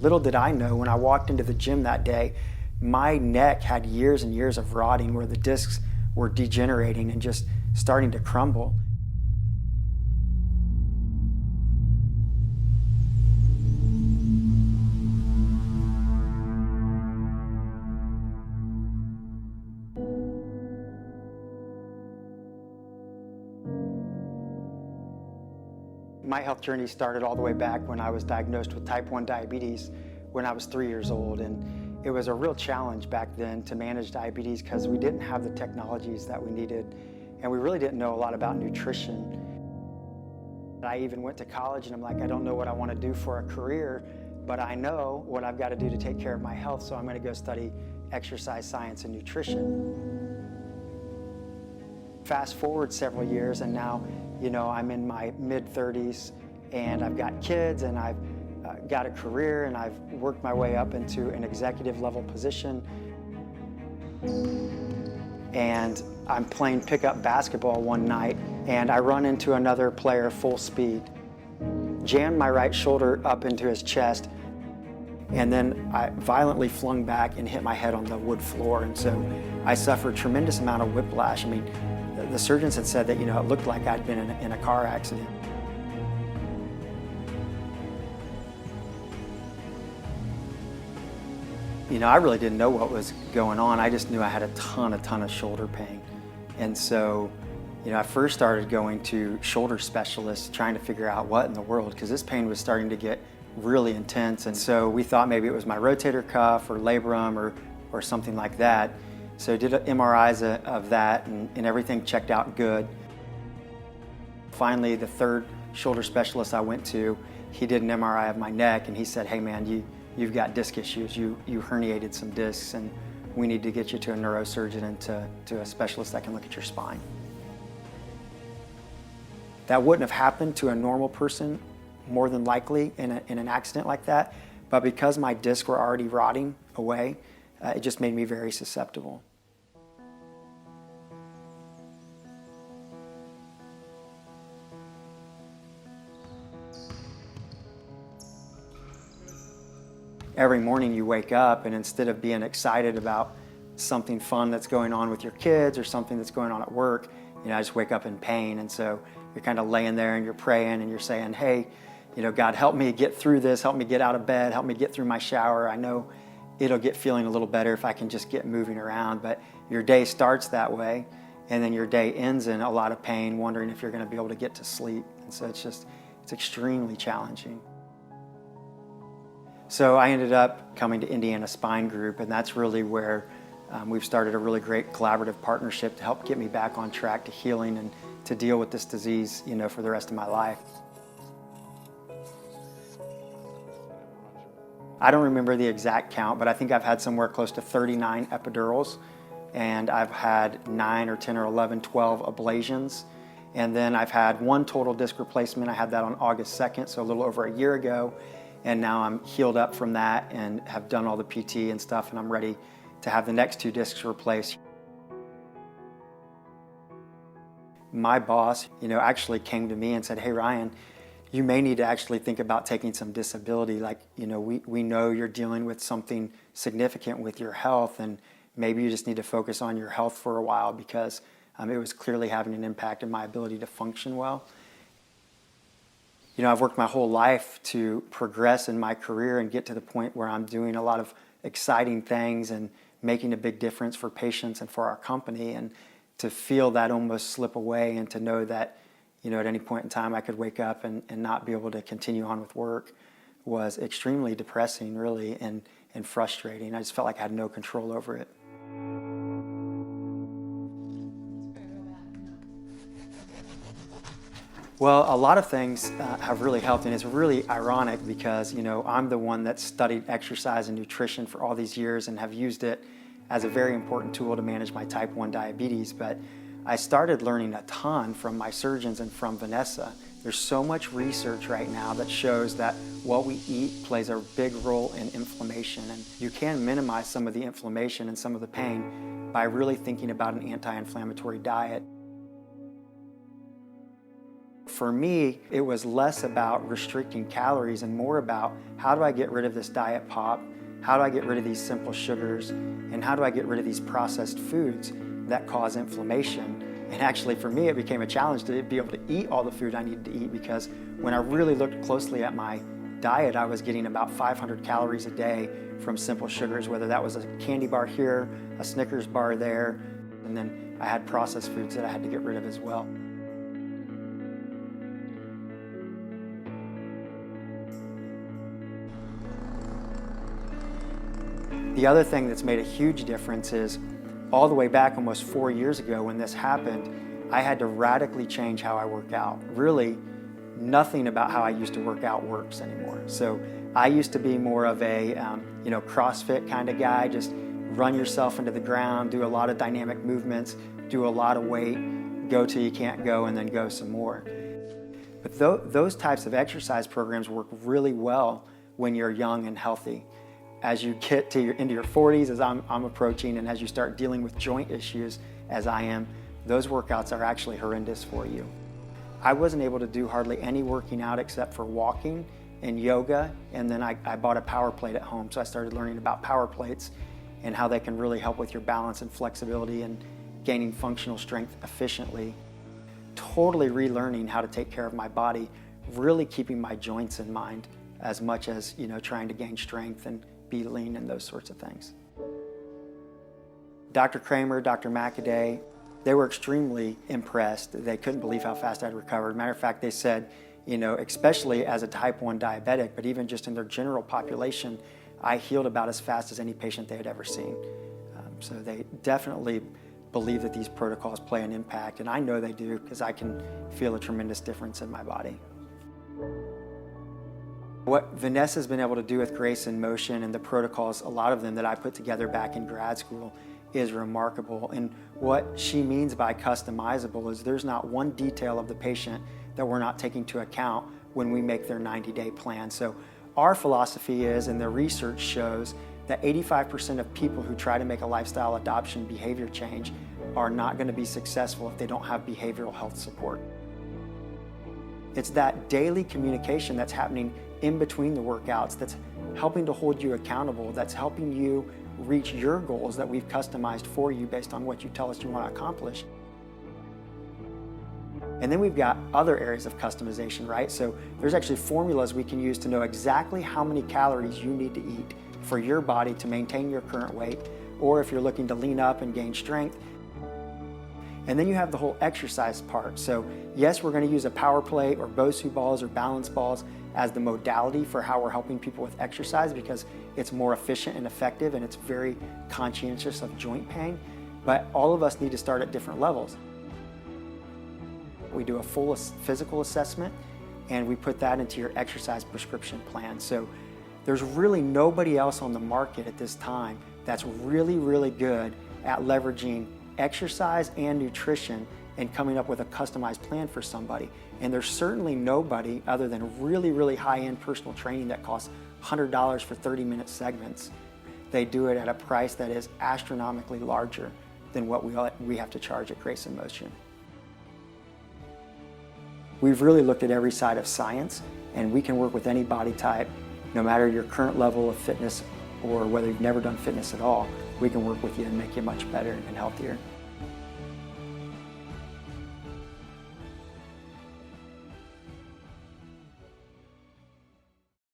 Little did I know, when I walked into the gym that day, my neck had years and years of rotting where the discs were degenerating and just starting to crumble. My health journey started all the way back when I was diagnosed with type 1 diabetes when I was 3 years old. And it was a real challenge back then to manage diabetes because we didn't have the technologies that we needed, and we really didn't know a lot about nutrition. I even went to college and I'm like, I don't know what I want to do for a career, but I know what I've got to do to take care of my health, so I'm going to go study exercise science and nutrition. Fast forward several years and now, I'm in my mid-30s and I've got kids and I've got a career and I've worked my way up into an executive level position. And I'm playing pickup basketball one night and I run into another player full speed, jammed my right shoulder up into his chest, and then I violently flung back and hit my head on the wood floor. And so I suffered a tremendous amount of whiplash. I mean, the surgeons had said that, it looked like I'd been in a car accident. I really didn't know what was going on. I just knew I had a ton of shoulder pain. And so, I first started going to shoulder specialists trying to figure out what in the world, because this pain was starting to get really intense. And so we thought maybe it was my rotator cuff or labrum or something like that. So did MRIs of that and everything checked out good. Finally, the third shoulder specialist I went to, he did an MRI of my neck and he said, hey man, you've got disc issues. You herniated some discs and we need to get you to a neurosurgeon and to a specialist that can look at your spine. That wouldn't have happened to a normal person, more than likely, in an accident like that. But because my discs were already rotting away, it just made me very susceptible. Every morning you wake up and instead of being excited about something fun that's going on with your kids or something that's going on at work, I just wake up in pain. And so you're kind of laying there and you're praying and you're saying, hey, God, help me get through this, help me get out of bed, help me get through my shower. I know it'll get feeling a little better if I can just get moving around. But your day starts that way, and then your day ends in a lot of pain, wondering if you're going to be able to get to sleep. And so it's extremely challenging. So I ended up coming to Indiana Spine Group, and that's really where we've started a really great collaborative partnership to help get me back on track to healing and to deal with this disease, for the rest of my life. I don't remember the exact count, but I think I've had somewhere close to 39 epidurals, and I've had 9 or 10 or 11, 12 ablations. And then I've had one total disc replacement. I had that on August 2nd, so a little over a year ago. And now I'm healed up from that and have done all the PT and stuff, and I'm ready to have the next 2 discs replaced. My boss, actually came to me and said, hey Ryan, you may need to actually think about taking some disability. Like, we know you're dealing with something significant with your health, and maybe you just need to focus on your health for a while, because it was clearly having an impact on my ability to function well. I've worked my whole life to progress in my career and get to the point where I'm doing a lot of exciting things and making a big difference for patients and for our company. And to feel that almost slip away and to know that, at any point in time I could wake up and not be able to continue on with work was extremely depressing, really, and frustrating. I just felt like I had no control over it. Well, a lot of things have really helped, and it's really ironic because, I'm the one that studied exercise and nutrition for all these years and have used it as a very important tool to manage my type 1 diabetes, but I started learning a ton from my surgeons and from Vanessa. There's so much research right now that shows that what we eat plays a big role in inflammation, and you can minimize some of the inflammation and some of the pain by really thinking about an anti-inflammatory diet. For me, it was less about restricting calories and more about how do I get rid of this diet pop, how do I get rid of these simple sugars, and how do I get rid of these processed foods that cause inflammation. And actually for me, it became a challenge to be able to eat all the food I needed to eat, because when I really looked closely at my diet, I was getting about 500 calories a day from simple sugars, whether that was a candy bar here, a Snickers bar there, and then I had processed foods that I had to get rid of as well. The other thing that's made a huge difference is all the way back almost 4 years ago when this happened, I had to radically change how I work out. Really, nothing about how I used to work out works anymore. So I used to be more of a CrossFit kind of guy, just run yourself into the ground, do a lot of dynamic movements, do a lot of weight, go till you can't go, and then go some more. But those types of exercise programs work really well when you're young and healthy. As you get to into your 40s, as I'm approaching, and as you start dealing with joint issues, as I am, those workouts are actually horrendous for you. I wasn't able to do hardly any working out except for walking and yoga, and then I bought a power plate at home, so I started learning about power plates and how they can really help with your balance and flexibility and gaining functional strength efficiently. Totally relearning how to take care of my body, really keeping my joints in mind as much as trying to gain strength and be lean and those sorts of things. Dr. Kramer, Dr. Mackaday, they were extremely impressed. They couldn't believe how fast I'd recovered. Matter of fact, they said, especially as a type 1 diabetic, but even just in their general population, I healed about as fast as any patient they had ever seen. So they definitely believe that these protocols play an impact, and I know they do because I can feel a tremendous difference in my body. What Vanessa's been able to do with Grace in Motion and the protocols, a lot of them that I put together back in grad school, is remarkable. And what she means by customizable is there's not one detail of the patient that we're not taking into account when we make their 90-day plan. So our philosophy is, and the research shows, that 85% of people who try to make a lifestyle adoption behavior change are not going to be successful if they don't have behavioral health support. It's that daily communication that's happening in between the workouts that's helping to hold you accountable, that's helping you reach your goals that we've customized for you based on what you tell us you want to accomplish. And then we've got other areas of customization, right? So there's actually formulas we can use to know exactly how many calories you need to eat for your body to maintain your current weight, or if you're looking to lean up and gain strength. And then you have the whole exercise part. So yes, we're going to use a power plate or Bosu balls or balance balls as the modality for how we're helping people with exercise, because it's more efficient and effective and it's very conscientious of joint pain. But all of us need to start at different levels. We do a full physical assessment and we put that into your exercise prescription plan. So there's really nobody else on the market at this time that's really, really good at leveraging exercise and nutrition and coming up with a customized plan for somebody. And there's certainly nobody other than really, really high-end personal training that costs $100 for 30-minute segments. They do it at a price that is astronomically larger than what we have to charge at Grace in Motion. We've really looked at every side of science, and we can work with any body type, no matter your current level of fitness or whether you've never done fitness at all. We can work with you and make you much better and healthier.